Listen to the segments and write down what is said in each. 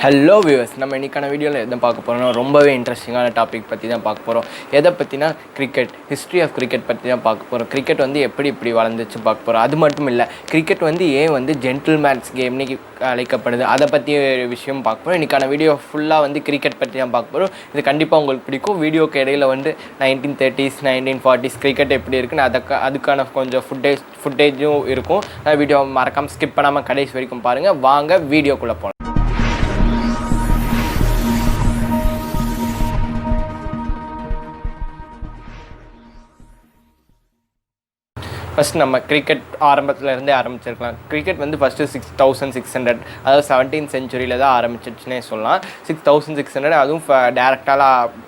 Hello viewers, நம்ம இன்றைக்கான வீடியோவில் எதை பார்க்க போகிறோம்னா ரொம்பவே இன்ட்ரெஸ்டிங்கான டாபிக் பற்றி தான் பார்க்க போகிறோம். எதை பற்றினா கிரிக்கெட், ஹிஸ்ட்ரி ஆஃப் கிரிக்கெட் பற்றி தான் பார்க்க போகிறோம். கிரிக்கெட் வந்து எப்படி இப்படி வளர்ந்துச்சு பார்க்க போகிறோம். அது மட்டும் இல்லை, கிரிக்கெட் வந்து ஏன் வந்து ஜென்டில்மேன்ஸ் கேம்னு அழைக்கப்படுது, அதை பற்றி விஷயம் பார்க்க போகிறோம். இன்றைக்கான வீடியோ ஃபுல்லாக வந்து கிரிக்கெட் பற்றி தான் பார்க்க போகிறோம். இது கண்டிப்பாக உங்களுக்கு பிடிக்கும். வீடியோக்கு இடையில் வந்து 1930s 1940s கிரிக்கெட் எப்படி இருக்குன்னு அதுக்கான கொஞ்சம் ஃபுட்டேஜும் இருக்கும். வீடியோ மறக்காமல் ஸ்கிப் பண்ணாமல் கடைசி வரைக்கும் பாருங்கள். வாங்க வீடியோக்குள்ளே போகலாம். ஃபஸ்ட் நம்ம கிரிக்கெட் ஆரம்பத்துலேருந்தே ஆரம்பிச்சிருக்கலாம். கிரிக்கெட் வந்து ஃபஸ்ட்டு 6600, அதாவது 17th century தான் ஆரம்பிச்சிடுச்சுன்னே சொல்லலாம். 6600 அதுவும் டேரெக்டாலாம்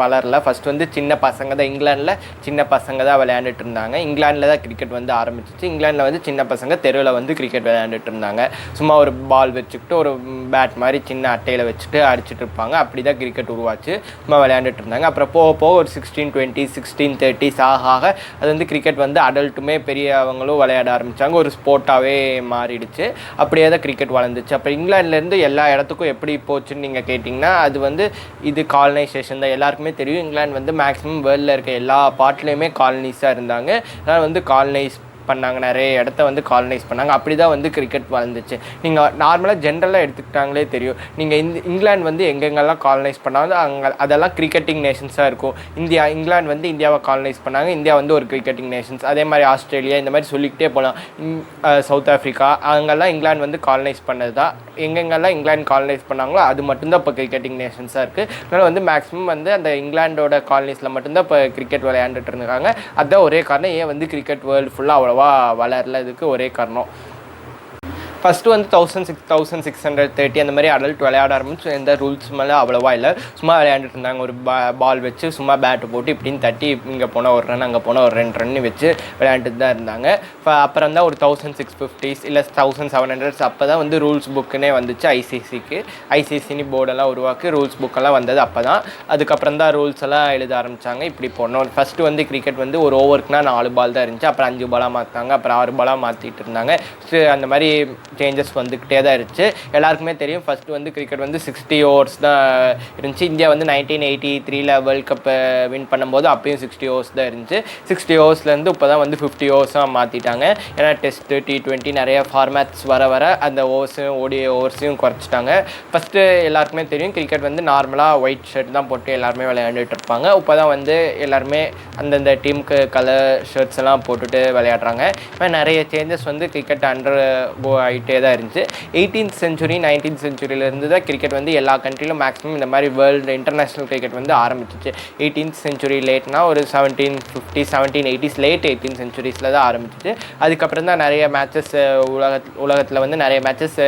வளரல. ஃபஸ்ட் வந்து சின்ன பசங்க தான், இங்கிலாண்டில் சின்ன பசங்க தான் விளையாண்டுட்டு இருந்தாங்க. இங்கிலாண்டில் தான் கிரிக்கெட் வந்து ஆரம்பிச்சிச்சு. இங்கிலாண்டில் வந்து சின்ன பசங்க தெருவில் வந்து கிரிக்கெட் விளையாண்டுட்டு இருந்தாங்க. சும்மா ஒரு பால் வச்சுக்கிட்டு ஒரு பேட் மாதிரி சின்ன அட்டையில் வச்சுட்டு அடிச்சுட்டு இருப்பாங்க. அப்படி தான் கிரிக்கெட் உருவாச்சு. சும்மா விளையாண்டுட்டு இருந்தாங்க. அப்புறம் போக ஒரு 1620s 1630s ஆக அது வந்து கிரிக்கெட் வந்து அடல்ட்டுமே பெரியவங்களும் விளையாட ஆரம்பித்தாங்க. ஒரு ஸ்போர்ட்டாகவே மாறிடுச்சு. அப்படியே தான் கிரிக்கெட் வளர்ந்துச்சு. அப்புறம் இங்கிலாந்துலேருந்து எல்லா இடத்துக்கும் எப்படி போச்சுன்னு நீங்கள் கேட்டிங்கன்னா, அது வந்து இது காலனைசேஷன் தான். எல்லாருக்குமே தெரியும், இங்கிலாந்து வந்து மேக்ஸிமம் வேர்ல்டில் இருக்க எல்லா பார்ட்லேயுமே காலனிஸாக இருந்தாங்க. அதனால் வந்து காலனைஸ் பண்ணாங்க, நிறைய இடத்த வந்து காலனைஸ் பண்ணாங்க. அப்படி தான் வந்து கிரிக்கெட் வளர்ந்துச்சு. நீங்கள் நார்மலாக ஜென்ரலாக எடுத்துக்கிட்டாங்களே தெரியும். நீங்கள் இங்கிலாந்து வந்து எங்கெங்கெல்லாம் காலனைஸ் பண்ணாலும் அதெல்லாம் கிரிக்கெட்டிங் நேஷன்ஸாக இருக்கும். இங்கிலாந்து வந்து இந்தியாவை காலனைஸ் பண்ணாங்க. இந்தியா வந்து ஒரு கிரிக்கெட்டிங் நேஷன்ஸ். அதே மாதிரி ஆஸ்திரேலியா, இந்த மாதிரி சொல்லிக்கிட்டே போகலாம். சவுத் ஆஃப்ரிக்கா, அங்கெல்லாம் இங்கிலாந்து வந்து காலனைஸ் பண்ணது தான். எங்கெங்கெல்லாம் இங்கிலாந்து காலனைஸ் பண்ணாங்களோ அது மட்டும்தான் இப்போ கிரிக்கெட்டிங் நேஷன்ஸாக இருக்குது. அதனால் வந்து மேக்ஸிமம் வந்து அந்த இங்கிலாண்டோட காலனிஸில் மட்டும்தான் இப்போ கிரிக்கெட் விளையாண்டுட்டு இருக்காங்க. அதுதான் ஒரே காரணம் ஏன் வந்து கிரிக்கெட் வேர்ல்டு ஃபுல்லாக அவ்வளோவா வளரல. இதுக்கு ஒரே காரணம். ஃபஸ்ட்டு வந்து 1630 அந்த மாதிரி அடல்ட் விளையாட ஆரம்பிச்சு. எந்த ரூல்ஸ் மேலே அவ்வளோவா இல்லை. சும்மா விளையாண்டுட்டு இருந்தாங்க. ஒரு பால் வச்சு சும்மா பேட்டு போட்டு இப்படின்னு தட்டி இங்கே போனால் ஒரு ரன், அங்கே போனால் ஒரு 2 ரன் வச்சு விளையாண்டுட்டு தான் இருந்தாங்க. அப்புறம் தான் ஒரு 1650s இல்லை 1700s அப்போ தான் வந்து ரூல்ஸ் புக்குன்னே வந்துச்சு. ஐசிசின்னு போர்டெல்லாம் உருவாக்கி ரூல்ஸ் புக்கெல்லாம் வந்தது அப்போ தான். அதுக்கப்புறம் தான் ரூல்ஸ் எல்லாம் எழுத ஆரம்பித்தாங்க. இப்படி போனோம். ஃபஸ்ட்டு வந்து கிரிக்கெட் வந்து ஒரு ஓவருக்குனா 4 பால் தான் இருந்துச்சு. அப்புறம் 5 பாலாக மாற்றினாங்க. அப்புறம் 6 பாலாக மாற்றிட்டு இருந்தாங்க. அந்த மாதிரி சேஞ்சஸ் வந்துக்கிட்டே தான் இருந்துச்சு. எல்லாருக்குமே தெரியும், ஃபஸ்ட்டு வந்து கிரிக்கெட் வந்து 60 ஓவர்ஸ் தான் இருந்துச்சு. இந்தியா வந்து 1983 வேர்ல்ட் கப் வின் பண்ணும்போது அப்பயும் 60 ஓவர்ஸ் தான் இருந்துச்சு. 60 ஓவர்ஸ்லேருந்து இப்போ தான் வந்து 50 ஓவர்ஸாக மாற்றிட்டாங்க. ஏன்னா டெஸ்ட்டு, T20 நிறைய ஃபார்மேட்ஸ் வர அந்த ஓவர்ஸையும் ODI ஓவர்ஸையும் குறைச்சிட்டாங்க. ஃபஸ்ட்டு எல்லாருக்குமே தெரியும், கிரிக்கெட் வந்து நார்மலாக ஒயிட் ஷர்ட் தான் போட்டு எல்லாருமே விளையாண்டுட்டு இருப்பாங்க. இப்போ தான் வந்து எல்லாருமே அந்தந்த டீமுக்கு கலர் ஷர்ட்ஸ் எல்லாம் போட்டுட்டு விளையாடுறாங்க. நிறைய சேஞ்சஸ் வந்து கிரிக்கெட் அண்டர் ஆகிட்டே தான் இருந்துச்சு. 18th century 19th centuryலேருந்து தான் கிரிக்கெட் வந்து எல்லா கண்ட்ரிலும் மேக்ஸிமம் இந்த மாதிரி வேர்ல்டு இன்டர்நேஷ்னல் கிரிக்கெட் வந்து ஆரம்பிச்சிச்சு. 18th century லேட்னா ஒரு 1750s 1780s late 18th centuries தான் ஆரம்பிச்சிச்சு. அதுக்கப்புறம் தான் நிறைய மேட்சஸ் உலகத்தில் வந்து நிறைய மேட்சஸ்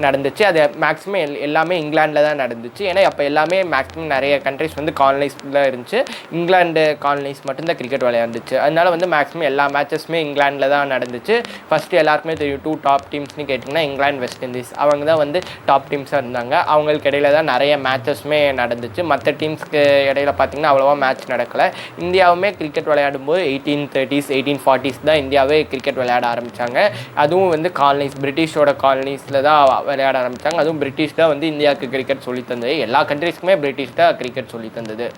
நடந்துச்சு. அது மேக்ஸிமம் எல்லாமே இங்கிலாண்டில் தான் நடந்துச்சு. ஏன்னா அப்போ எல்லாமே மேக்ஸிமம் நிறைய கண்ட்ரிஸ் வந்து காலனைஸ்ல இருந்துச்சு. இங்கிலாந்து காலனைஸ் மட்டும்தான் கிரிக்கெட் விளையாண்டுச்சு. அதனால வந்து மேக்ஸிமம் எல்லா மேட்சஸுமே இங்கிலாண்டில் தான் நடந்துச்சு. ஃபஸ்ட்டு எல்லாருக்குமே தெரியும், 2 டாப் டீம்ஸ்னு கேட்டிங்கன்னா இங்கிலாந்து, வெஸ்ட் இண்டீஸ், அவங்க தான் வந்து டாப் டீம்ஸாக இருந்தாங்க. அவங்களுக்கு இடையில தான் நிறைய மேட்சஸுமே நடந்துச்சு. மற்ற டீம்ஸ்க்கு இடையில பார்த்திங்கன்னா அவ்வளோவா மேட்ச் நடக்கலை. இந்தியாவுமே கிரிக்கெட் விளையாடும்போது 1830s 1840s தான் இந்தியாவே கிரிக்கெட் விளையாட ஆரம்பித்தாங்க. அதுவும் வந்து பிரிட்டிஷோட காலனிஸில் தான் விளையாட ஆரம்பித்தாங்க. அதுவும் பிரிட்டிஷ் தான் வந்து இந்தியாவுக்கு கிரிக்கெட் சொல்லி தந்தது. எல்லா கண்ட்ரீஸ்க்குமே பிரிட்டிஷ் தான் கிரிக்கெட் சொல்லி தந்தது.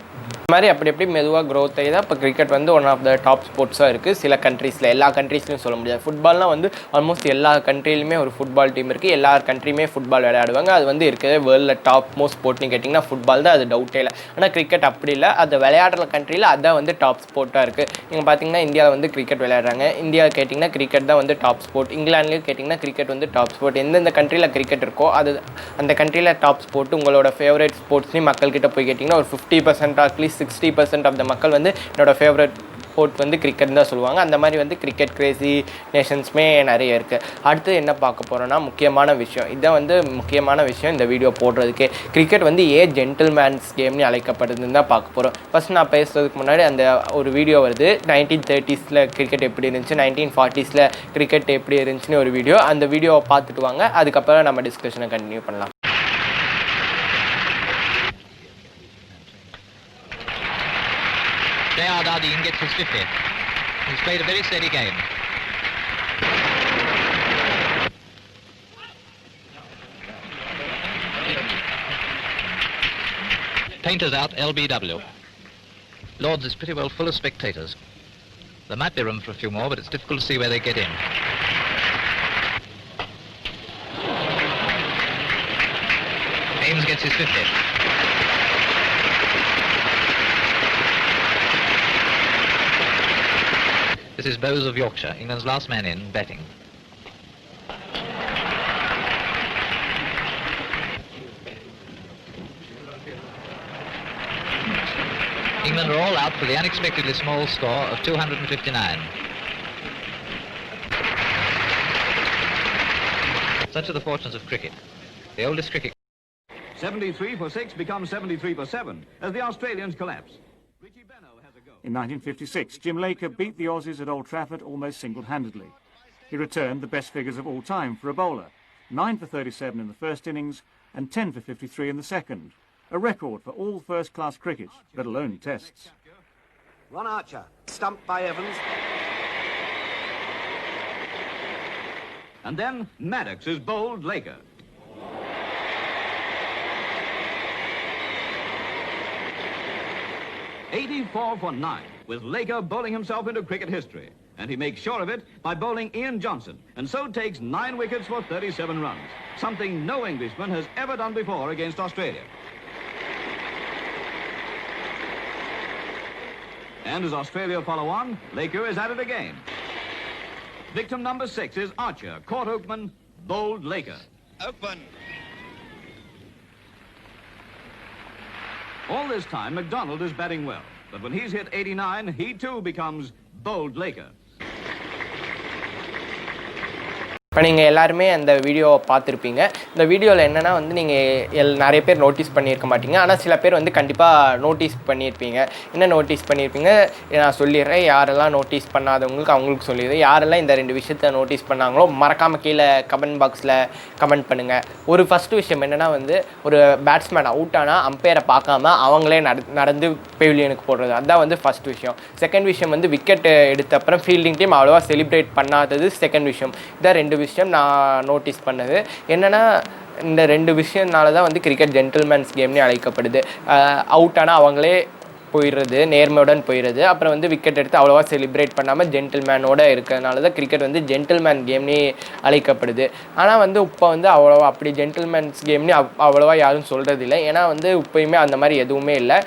இந்த மாதிரி அப்படி மெதுவாக க்ரோத் ஆகி தான் இப்போ கிரிக்கெட் வந்து ஒன் ஆஃப் த டாப் ஸ்போர்ட்ஸாக இருக்குது. சில கண்ட்ரீஸில், எல்லா கண்ட்ரீஸ்லையும் சொல்ல முடியாது. ஃபுட்பால்னால் வந்து ஆல்மோஸ்ட் எல்லா கண்ட்ரிலையுமே ஒரு ஃபுட்பால் டீம் இருக்குது. எல்லா கண்ட்ரியுமே ஃபுட்பால் விளையாடுவாங்க. அது வந்து இருக்கிற வேர்ல்டில் டாப் மோஸ்ட் ஸ்போர்ட்னு கேட்டிங்கன்னா ஃபுட்பால் தான், அது டவுட்டே இல்லை. ஆனால் கிரிக்கெட் அப்படி இல்லை. அது விளையாடுற கண்ட்ரியில் அதுதான் வந்து டாப் ஸ்போர்ட்டாக இருக்குது. நீங்கள் பார்த்தீங்கன்னா இந்தியாவில் வந்து கிரிக்கெட் விளையாடுறாங்க. இந்தியாவில் கேட்டிங்கன்னா கிரிக்கெட் தான் வந்து டாப் ஸ்போர்ட். இங்கிலாந்துலேயும் கேட்டிங்கன்னா கிரிக்கெட் வந்து டாப் ஸ்போர்ட். எந்தெந்த கண்ட்ரியில் கிரிக்கெட் இருக்கோ அது அந்த கண்ட்ரியில் டாப் ஸ்போர்ட். உங்களோட ஃபேவரட் ஸ்போர்ட்ஸ்னு மக்கள்கிட்ட போய் கேட்டிங்கன்னா ஒரு 50% அட்லீஸ்ட் 60% ஆஃப் த மக்கள் வந்து என்னோடய ஃபேவரட் ஸ்போர்ட் வந்து கிரிக்கெட் தான் சொல்லுவாங்க. அந்த மாதிரி வந்து கிரிக்கெட் கிரேசி நேஷன்ஸுமே நிறைய இருக்குது. அடுத்து என்ன பார்க்க போகிறோன்னா, முக்கியமான விஷயம். இதுதான் வந்து முக்கியமான விஷயம் இந்த வீடியோ போடுறதுக்கே. கிரிக்கெட் வந்து ஏன் ஜென்டில்மேன்ஸ் கேம்னு அழைக்கப்படுதுன்னு தான் பார்க்க போகிறோம். ஃபஸ்ட் நான் பேசுறதுக்கு முன்னாடி அந்த ஒரு வீடியோ வருது, 1930s கிரிக்கெட் எப்படி இருந்துச்சு, 1940s கிரிக்கெட் எப்படி இருந்துச்சுன்னு ஒரு வீடியோ. அந்த வீடியோவை பார்த்துட்டு வாங்க. அதுக்கப்புறம் நம்ம டிஸ்கஷனை கண்டினியூ பண்ணலாம். Dardine gets his 50th. He's played a very steady game. Painters out, LBW. Lords is pretty well full of spectators. There might be room for a few more, but it's difficult to see where they get in. Ames gets his 50. This is Bowes of Yorkshire, England's last man in, batting. England are all out for the unexpectedly small score of 259. Such are the fortunes of cricket. The oldest cricket... 73 for 6 becomes 73 for 7 as the Australians collapse. In 1956, Jim Laker beat the Aussies at Old Trafford almost single-handedly. He returned the best figures of all time for a bowler, 9 for 37 in the first innings and 10 for 53 in the second. A record for all first-class cricket, let alone tests. Ron Archer, stumped by Evans. And then Maddox is bowled Laker. "84 for 9, with Laker bowling himself into cricket history. And he makes sure of it by bowling Ian Johnson, and so takes 9 wickets for 37 runs, something no Englishman has ever done before against Australia. And as Australia follow on, Laker is at it again. Victim number 6 is Archer, caught Oakman, bowled Laker. Oakman. All this time, MacDonald is batting well, but when he's hit 89, he too becomes bowled Laker. இப்போ நீங்கள் எல்லாருமே அந்த வீடியோவை பார்த்துருப்பீங்க. இந்த வீடியோவில் என்னென்னா வந்து நீங்கள் நிறைய பேர் நோட்டீஸ் பண்ணியிருக்க மாட்டீங்க. ஆனால் சில பேர் வந்து கண்டிப்பாக நோட்டீஸ் பண்ணியிருப்பீங்க. என்ன நோட்டீஸ் பண்ணியிருப்பீங்க நான் சொல்லிடுறேன். யாரெல்லாம் நோட்டீஸ் பண்ணாதவங்களுக்கு அவங்களுக்கு சொல்லிடுறேன். யாரெல்லாம் இந்த 2 விஷயத்த நோட்டீஸ் பண்ணாங்களோ மறக்காமல் கீழே கமெண்ட் பாக்ஸில் கமெண்ட் பண்ணுங்கள். ஒரு ஃபஸ்ட்டு விஷயம் என்னென்னா வந்து ஒரு பேட்ஸ்மேன் அவுட் ஆனால் அம்பையரை பார்க்காம அவங்களே நடந்து பெவிலியனுக்கு போடுறது, அதுதான் வந்து ஃபஸ்ட் விஷயம். செகண்ட் விஷயம் வந்து விக்கெட் எடுத்த அப்புறம் ஃபீல்டிங் டீம் அவ்வளோவா செலிப்ரேட் பண்ணாதது செகண்ட் விஷயம். இதான் 2 விஷயம் நான் நோட்டீஸ் பண்ணது. என்னென்னா இந்த 2 விஷயம்னால தான் வந்து கிரிக்கெட் ஜென்டில்மேன்ஸ் கேம்னே அழைக்கப்படுது. அவுட் ஆனால் அவங்களே போயிடுறது, நேர்மையுடன் போயிடுறது. அப்புறம் வந்து விக்கெட் எடுத்து அவ்வளோவா செலிப்ரேட் பண்ணாமல் ஜென்டில்மேனோட இருக்கிறதுனால தான் கிரிக்கெட் வந்து ஜென்டில்மேன் கேம்னே அழைக்கப்படுது. ஆனால் வந்து இப்போ வந்து அவ்வளோவா அப்படி ஜென்டில்மேன்ஸ் கேம்னு அவ்வளோவா யாரும் சொல்கிறது இல்லை. ஏன்னா வந்து இப்போயுமே அந்த மாதிரி எதுவுமே இல்லை.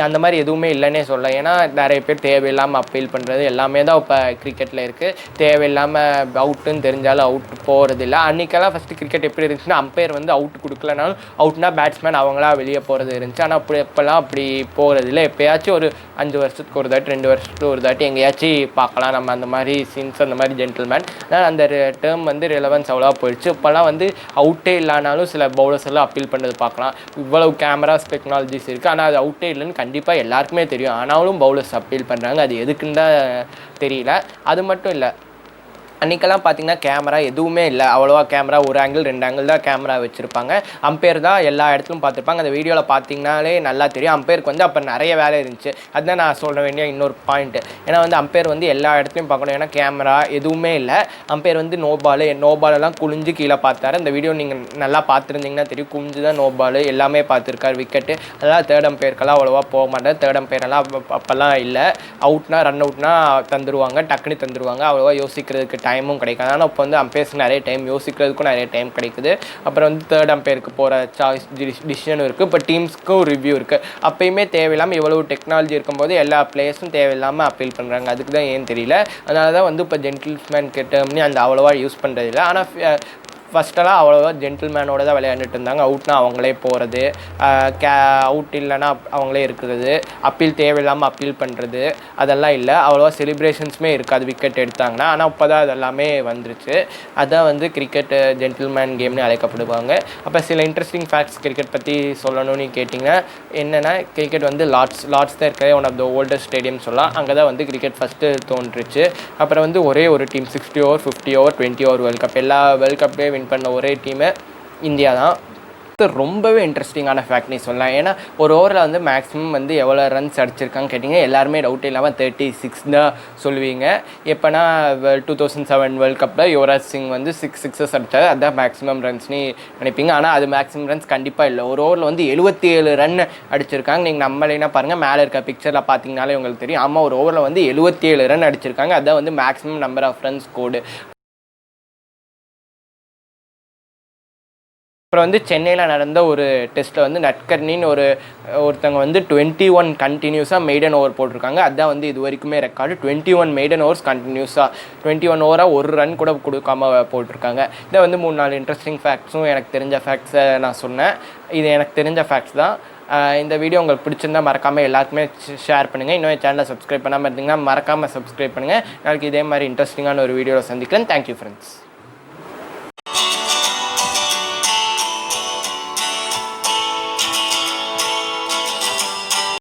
அந்த மாதிரி எதுவுமே இல்லைன்னே சொல்லலாம். ஏன்னா நிறைய பேர் தேவையில்லாமல் அப்பீல் பண்ணுறது எல்லாமே தான் இப்போ கிரிக்கெட்டில் இருக்குது. தேவையில்லாமல் அவுட்டுன்னு தெரிஞ்சாலும் அவுட் போகிறது இல்லை. அன்றைக்கெல்லாம் ஃபஸ்ட்டு கிரிக்கெட் எப்படி இருந்துச்சுன்னா அம்பையர் வந்து அவுட் கொடுக்கலனாலும் அவுட்னா பேட்ஸ்மேன் அவங்களா வெளியே போகிறது இருந்துச்சு. ஆனால் இப்போல்லாம் அப்படி போகிறது இல்லை. எப்போயாச்சும் ஒரு 5 வருஷத்துக்கு ஒரு தாட்டி 2 வருஷத்துக்கு ஒரு தாட்டி எங்கேயாச்சும் பார்க்கலாம் நம்ம அந்த மாதிரி சீன்ஸ், அந்த மாதிரி ஜென்டில்மேன். ஆனால் அந்த டேர்ம் வந்து ரிலவன்ஸ் அவ்வளோவா போயிடுச்சு. இப்போல்லாம் வந்து அவுட்டே இல்லைனாலும் சில பவுலர்ஸ் எல்லாம் அப்பீல் பண்ணுறது பார்க்கலாம். இவ்வளவு கேமராஸ் டெக்னாலஜிஸ் இருக்குது. ஆனால் அது அவுட்டே இல்லைன்னு கண்டிப்பாக எல்லாருக்குமே தெரியும். ஆனாலும் பவுலர்ஸ் அப்பீல் பண்ணுறாங்க. அது எதுக்குன்னு தான் தெரியல. அது மட்டும் இல்லை, அன்றைக்கெல்லாம் பார்த்திங்கன்னா கேமரா எதுவுமே இல்லை. அவ்வளோவா கேமரா 1 ஆங்கிள் 2 ஆங்கிள் தான் கேமரா வச்சுருப்பாங்க. அம்பையர் தான் எல்லா இடத்துலையும் பார்த்துருப்பாங்க. அந்த வீடியோவில் பார்த்திங்கனாலே நல்லா தெரியும். அம்பையருக்கு வந்து அப்போ நிறைய வேலை இருந்துச்சு. அதுதான் நான் சொல்ல வேண்டிய இன்னொரு பாயிண்ட்டு. ஏன்னா வந்து அம்பையர் வந்து எல்லா இடத்துலையும் பார்க்கணும். ஏன்னா கேமரா எதுவுமே இல்லை. அம்பையர் வந்து நோ பாலெல்லாம் குனிஞ்சு கீழே பார்த்தாரு. அந்த வீடியோ நீங்கள் நல்லா பார்த்துருந்தீங்கன்னா தெரியும். குனிஞ்சு தான் நோ பால் எல்லாமே பார்த்துருக்காரு. விக்கெட்டு அதெல்லாம் தேர்ட் அம்பையருக்கெல்லாம் அவ்வளோவா போக மாட்டார். தேர்ட் அம்பையரெல்லாம் அப்போல்லாம் இல்லை. அவுட்னா ரன் அவுட்னா தந்துடுவாங்க, டக்குனு தந்துடுவாங்க. அவ்வளோவா யோசிக்கிறதுக்கு டைமும் கிடைக்காது. ஆனால் இப்போ வந்து அம்பையர்ஸ் நிறைய டைம் யோசிக்கிறதுக்கும் நிறைய டைம் கிடைக்குது. அப்புறம் வந்து தேர்ட் அம்பையருக்கு போகிற சாய்ஸ் டிசிஷனும் இருக்குது. இப்போ டீம்ஸ்க்கும் ரிவ்யூ இருக்குது. அப்போயுமே தேவையில்லாமல் இவ்வளவு டெக்னாலஜி இருக்கும்போது எல்லா பிளேயர்ஸும் தேவையில்லாமல் அப்பீல் பண்ணுறாங்க. அதுக்கு தான் ஏன்னு தெரியல. அதனால தான் வந்து இப்போ ஜென்டில்மேன் டேர்ம்னு அந்த அவ்வளோவா யூஸ் பண்ணுறதில்ல. ஆனால் ஃபஸ்ட்டெல்லாம் அவ்வளோவா ஜென்டில்மேனோட தான் விளையாண்டுட்டு இருந்தாங்க. அவுட்னா அவங்களே போகிறது, அவுட் இல்லைன்னா அவங்களே இருக்கிறது, அப்பீல் தேவையில்லாமல் அப்பீல் பண்ணுறது அதெல்லாம் இல்லை. அவ்வளோவா செலிப்ரேஷன்ஸுமே இருக்காது விக்கெட் எடுத்தாங்கன்னா. ஆனால் இப்போ தான் அதெல்லாமே வந்துருச்சு. அதான் வந்து கிரிக்கெட் ஜென்டில்மேன் கேம்னு அழைக்கப்படுவாங்க. அப்போ சில இன்ட்ரெஸ்டிங் ஃபேக்ட்ஸ் கிரிக்கெட் பற்றி சொல்லணும்னு கேட்டிங்கன்னா என்னென்னா, கிரிக்கெட் வந்து லார்ட்ஸ் தான் இருக்கிற one of the oldest stadium சொல்லலாம். அங்கே தான் வந்து கிரிக்கெட் ஃபஸ்ட்டு தோன்றுச்சு. அப்புறம் வந்து ஒரே ஒரு team 60 over 50 over 20 over world cup எல்லா வேர்ல்ட் கப்பே வின் பண்ண ஒரே டீமு இந்தியா தான். அடுத்து ரொம்பவே இன்ட்ரெஸ்டிங்கான ஃபேக்ட் நீ சொல்லலாம். ஏன்னா ஒரு ஓவரில் வந்து மேக்ஸிமம் வந்து எவ்வளோ ரன்ஸ் அடிச்சிருக்காங்க கேட்டிங்க, எல்லாருமே டவுட் இல்லாமல் 36 தான் சொல்லுவீங்க. எப்போனா 2007 வேர்ல்ட் கப்பில் யுவராஜ் சிங் வந்து 6 சிக்ஸஸ் அடித்தார், அதுதான் மேக்ஸிமம் ரன்ஸ்னு நினைப்பீங்க. ஆனால் அது மேக்ஸிமம் ரன்ஸ் கண்டிப்பாக இல்லை. ஒரு ஓவரில் வந்து 77 ரன் அடிச்சிருக்காங்க. நீங்கள் நம்மளேனா பாருங்கள், மேலே இருக்க பிக்சரில் பார்த்தீங்கனாலே உங்களுக்கு தெரியும். ஆமாம், ஒரு ஓவரில் வந்து 77 ரன் அடிச்சிருக்காங்க, அதுதான் வந்து maximum number of runs scored. அப்புறம் வந்து சென்னையில் நடந்த ஒரு டெஸ்ட்டில் வந்து நட்கர்னின்னு ஒருத்தவங்க வந்து 21 கண்டினியூஸாக மெய்டன் ஓவர் போட்டிருக்காங்க. அதுதான் வந்து இது வரைக்குமே ரெக்கார்டு. 21 மெய்டன் ஓவர்ஸ் கண்டினியூஸாக 21 ஓவராக ஒரு ரன் கூட கொடுக்காம போட்டிருக்காங்க. இதை வந்து 3-4 இன்ட்ரெஸ்டிங் ஃபேக்ட்ஸும் எனக்கு தெரிஞ்ச ஃபேக்ட்ஸை நான் சொன்னேன். இது எனக்கு தெரிஞ்ச ஃபேக்ட்ஸ் தான். இந்த வீடியோ உங்களுக்கு பிடிச்சிருந்தால் மறக்காமல் எல்லாருக்குமே ஷேர் பண்ணுங்கள். இன்னும் சேனலை சப்ஸ்கிரைப் பண்ணாமல் இருந்தீங்கன்னா மறக்காமல் சப்ஸ்கிரைப் பண்ணுங்கள். நாளைக்கு இதே மாதிரி இன்ட்ரெஸ்டிங்கான ஒரு வீடியோவில் சந்திக்கிறேன். Thank you friends.